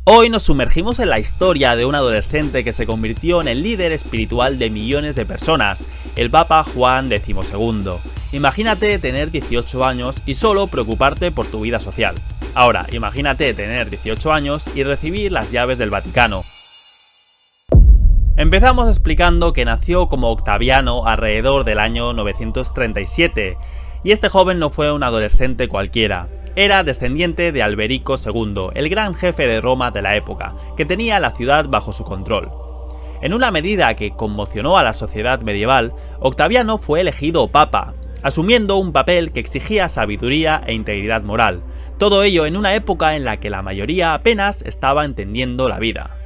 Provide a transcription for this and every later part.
Hoy nos sumergimos en la historia de un adolescente que se convirtió en el líder espiritual de millones de personas, el Papa Juan XXII. Imagínate tener 18 años y solo preocuparte por tu vida social. Ahora, imagínate tener 18 años y recibir las llaves del Vaticano. Empezamos explicando que nació como Octaviano alrededor del año 937, y este joven no fue un adolescente cualquiera. Era descendiente de Alberico II, el gran jefe de Roma de la época, que tenía la ciudad bajo su control. En una medida que conmocionó a la sociedad medieval, Octaviano fue elegido papa, asumiendo un papel que exigía sabiduría e integridad moral, todo ello en una época en la que la mayoría apenas estaba entendiendo la vida.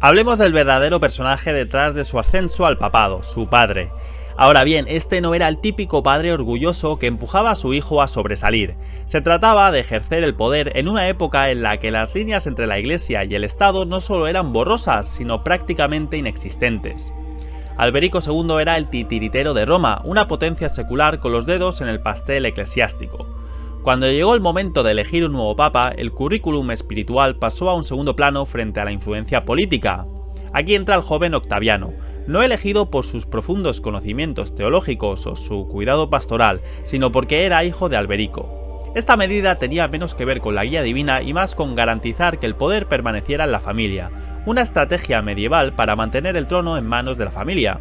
Hablemos del verdadero personaje detrás de su ascenso al papado, su padre. Ahora bien, este no era el típico padre orgulloso que empujaba a su hijo a sobresalir. Se trataba de ejercer el poder en una época en la que las líneas entre la Iglesia y el Estado no solo eran borrosas, sino prácticamente inexistentes. Alberico II era el titiritero de Roma, una potencia secular con los dedos en el pastel eclesiástico. Cuando llegó el momento de elegir un nuevo papa, el currículum espiritual pasó a un segundo plano frente a la influencia política. Aquí entra el joven Octaviano, no elegido por sus profundos conocimientos teológicos o su cuidado pastoral, sino porque era hijo de Alberico. Esta medida tenía menos que ver con la guía divina y más con garantizar que el poder permaneciera en la familia, una estrategia medieval para mantener el trono en manos de la familia.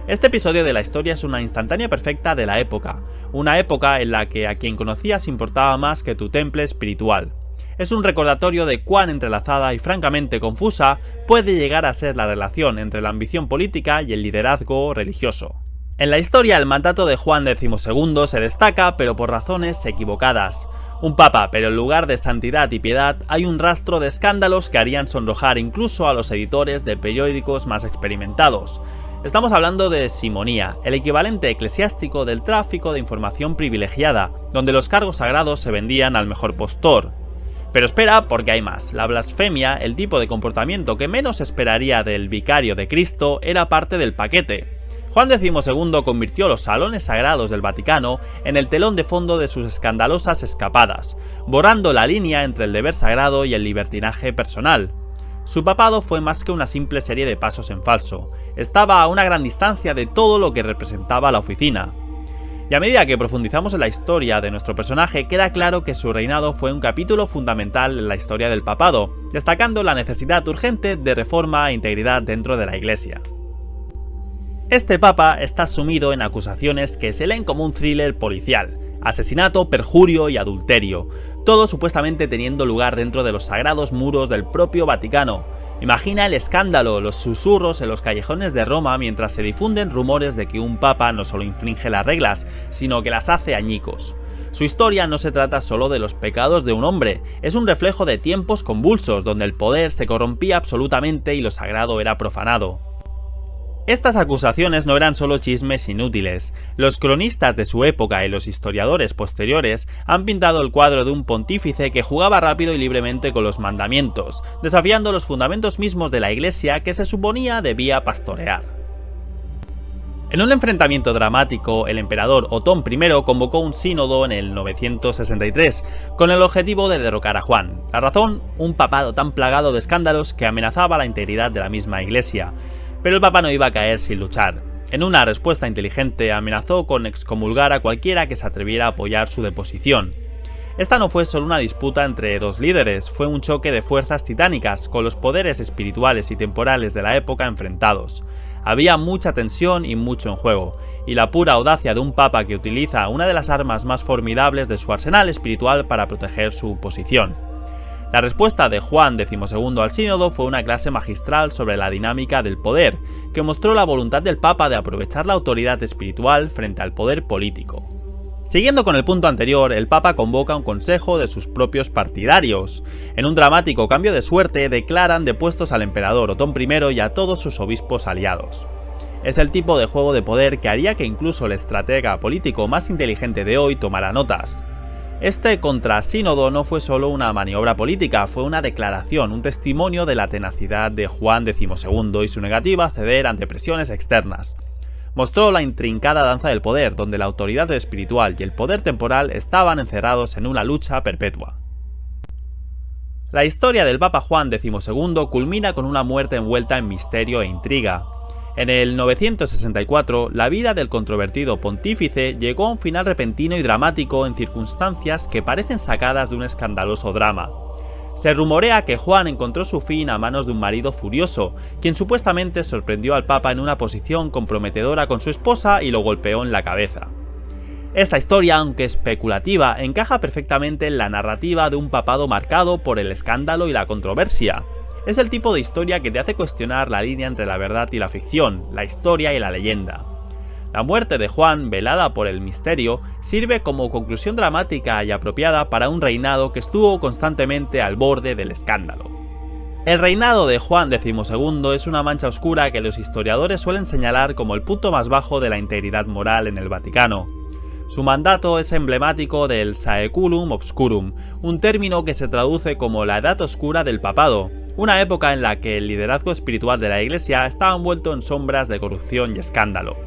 Este episodio de la historia es una instantánea perfecta de la época, una época en la que a quien conocías importaba más que tu temple espiritual. Es un recordatorio de cuán entrelazada y francamente confusa puede llegar a ser la relación entre la ambición política y el liderazgo religioso. En la historia, el mandato de Juan XXII se destaca, pero por razones equivocadas. Un papa, pero en lugar de santidad y piedad, hay un rastro de escándalos que harían sonrojar incluso a los editores de periódicos más experimentados. Estamos hablando de simonía, el equivalente eclesiástico del tráfico de información privilegiada, donde los cargos sagrados se vendían al mejor postor. Pero espera, porque hay más. La blasfemia, el tipo de comportamiento que menos esperaría del vicario de Cristo, era parte del paquete. Juan XXII convirtió los salones sagrados del Vaticano en el telón de fondo de sus escandalosas escapadas, borrando la línea entre el deber sagrado y el libertinaje personal. Su papado fue más que una simple serie de pasos en falso. Estaba a una gran distancia de todo lo que representaba la oficina. Y a medida que profundizamos en la historia de nuestro personaje, queda claro que su reinado fue un capítulo fundamental en la historia del papado, destacando la necesidad urgente de reforma e integridad dentro de la Iglesia. Este papa está sumido en acusaciones que se leen como un thriller policial: asesinato, perjurio y adulterio, todo supuestamente teniendo lugar dentro de los sagrados muros del propio Vaticano. Imagina el escándalo, los susurros en los callejones de Roma mientras se difunden rumores de que un papa no solo infringe las reglas, sino que las hace añicos. Su historia no se trata solo de los pecados de un hombre, es un reflejo de tiempos convulsos donde el poder se corrompía absolutamente y lo sagrado era profanado. Estas acusaciones no eran solo chismes inútiles. Los cronistas de su época y los historiadores posteriores han pintado el cuadro de un pontífice que jugaba rápido y libremente con los mandamientos, desafiando los fundamentos mismos de la Iglesia que se suponía debía pastorear. En un enfrentamiento dramático, el emperador Otón I convocó un sínodo en el 963, con el objetivo de derrocar a Juan. La razón: un papado tan plagado de escándalos que amenazaba la integridad de la misma Iglesia. Pero el papa no iba a caer sin luchar. En una respuesta inteligente, amenazó con excomulgar a cualquiera que se atreviera a apoyar su deposición. Esta no fue solo una disputa entre dos líderes, fue un choque de fuerzas titánicas, con los poderes espirituales y temporales de la época enfrentados. Había mucha tensión y mucho en juego, y la pura audacia de un papa que utiliza una de las armas más formidables de su arsenal espiritual para proteger su posición. La respuesta de Juan XXII al sínodo fue una clase magistral sobre la dinámica del poder, que mostró la voluntad del Papa de aprovechar la autoridad espiritual frente al poder político. Siguiendo con el punto anterior, el Papa convoca un consejo de sus propios partidarios. En un dramático cambio de suerte, declaran depuestos al emperador Otón I y a todos sus obispos aliados. Es el tipo de juego de poder que haría que incluso el estratega político más inteligente de hoy tomara notas. Este contrasínodo no fue solo una maniobra política, fue una declaración, un testimonio de la tenacidad de Juan XXII y su negativa a ceder ante presiones externas. Mostró la intrincada danza del poder, donde la autoridad espiritual y el poder temporal estaban encerrados en una lucha perpetua. La historia del Papa Juan XXII culmina con una muerte envuelta en misterio e intriga. En el 964, la vida del controvertido pontífice llegó a un final repentino y dramático en circunstancias que parecen sacadas de un escandaloso drama. Se rumorea que Juan encontró su fin a manos de un marido furioso, quien supuestamente sorprendió al Papa en una posición comprometedora con su esposa y lo golpeó en la cabeza. Esta historia, aunque especulativa, encaja perfectamente en la narrativa de un papado marcado por el escándalo y la controversia. Es el tipo de historia que te hace cuestionar la línea entre la verdad y la ficción, la historia y la leyenda. La muerte de Juan, velada por el misterio, sirve como conclusión dramática y apropiada para un reinado que estuvo constantemente al borde del escándalo. El reinado de Juan XXII es una mancha oscura que los historiadores suelen señalar como el punto más bajo de la integridad moral en el Vaticano. Su mandato es emblemático del Saeculum Obscurum, un término que se traduce como la edad oscura del papado, una época en la que el liderazgo espiritual de la Iglesia estaba envuelto en sombras de corrupción y escándalo.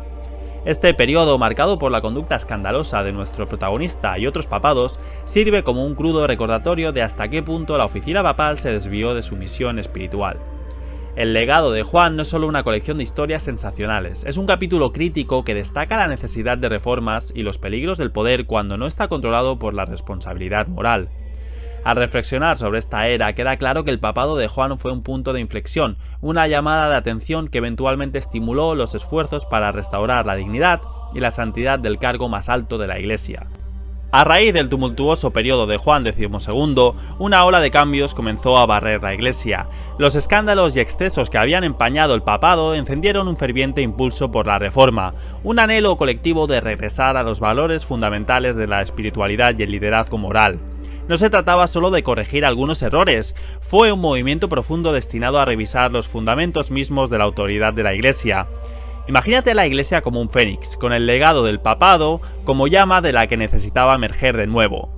Este periodo, marcado por la conducta escandalosa de nuestro protagonista y otros papados, sirve como un crudo recordatorio de hasta qué punto la oficina papal se desvió de su misión espiritual. El legado de Juan no es solo una colección de historias sensacionales, es un capítulo crítico que destaca la necesidad de reformas y los peligros del poder cuando no está controlado por la responsabilidad moral. Al reflexionar sobre esta era, queda claro que el papado de Juan fue un punto de inflexión, una llamada de atención que eventualmente estimuló los esfuerzos para restaurar la dignidad y la santidad del cargo más alto de la Iglesia. A raíz del tumultuoso periodo de Juan XXII, una ola de cambios comenzó a barrer la Iglesia. Los escándalos y excesos que habían empañado el papado encendieron un ferviente impulso por la reforma, un anhelo colectivo de regresar a los valores fundamentales de la espiritualidad y el liderazgo moral. No se trataba solo de corregir algunos errores, fue un movimiento profundo destinado a revisar los fundamentos mismos de la autoridad de la Iglesia. Imagínate a la Iglesia como un fénix, con el legado del papado como llama de la que necesitaba emerger de nuevo.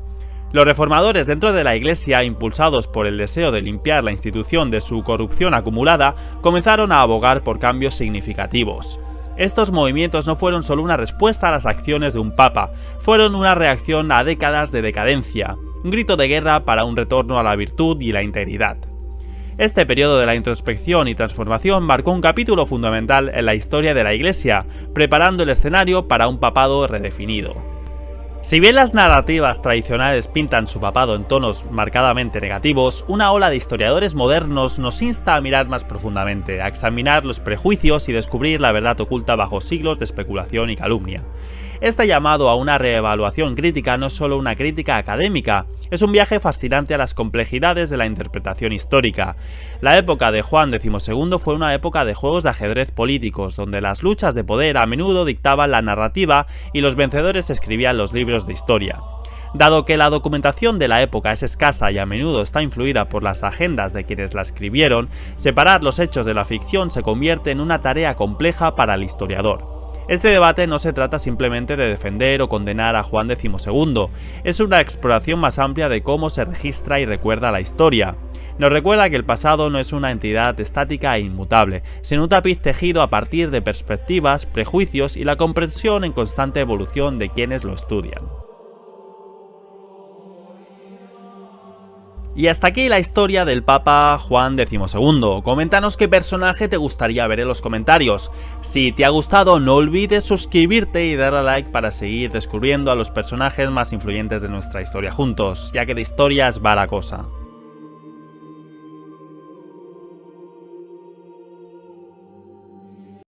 Los reformadores dentro de la Iglesia, impulsados por el deseo de limpiar la institución de su corrupción acumulada, comenzaron a abogar por cambios significativos. Estos movimientos no fueron solo una respuesta a las acciones de un papa, fueron una reacción a décadas de decadencia, un grito de guerra para un retorno a la virtud y la integridad. Este periodo de la introspección y transformación marcó un capítulo fundamental en la historia de la Iglesia, preparando el escenario para un papado redefinido. Si bien las narrativas tradicionales pintan su papado en tonos marcadamente negativos, una ola de historiadores modernos nos insta a mirar más profundamente, a examinar los prejuicios y descubrir la verdad oculta bajo siglos de especulación y calumnia. Este llamado a una reevaluación crítica no es solo una crítica académica, es un viaje fascinante a las complejidades de la interpretación histórica. La época de Juan XXII fue una época de juegos de ajedrez políticos, donde las luchas de poder a menudo dictaban la narrativa y los vencedores escribían los libros de historia. Dado que la documentación de la época es escasa y a menudo está influida por las agendas de quienes la escribieron, separar los hechos de la ficción se convierte en una tarea compleja para el historiador. Este debate no se trata simplemente de defender o condenar a Juan XXII, es una exploración más amplia de cómo se registra y recuerda la historia. Nos recuerda que el pasado no es una entidad estática e inmutable, sino un tapiz tejido a partir de perspectivas, prejuicios y la comprensión en constante evolución de quienes lo estudian. Y hasta aquí la historia del Papa Juan XXII. Coméntanos qué personaje te gustaría ver en los comentarios. Si te ha gustado, no olvides suscribirte y darle a like para seguir descubriendo a los personajes más influyentes de nuestra historia juntos, ya que de historias va la cosa.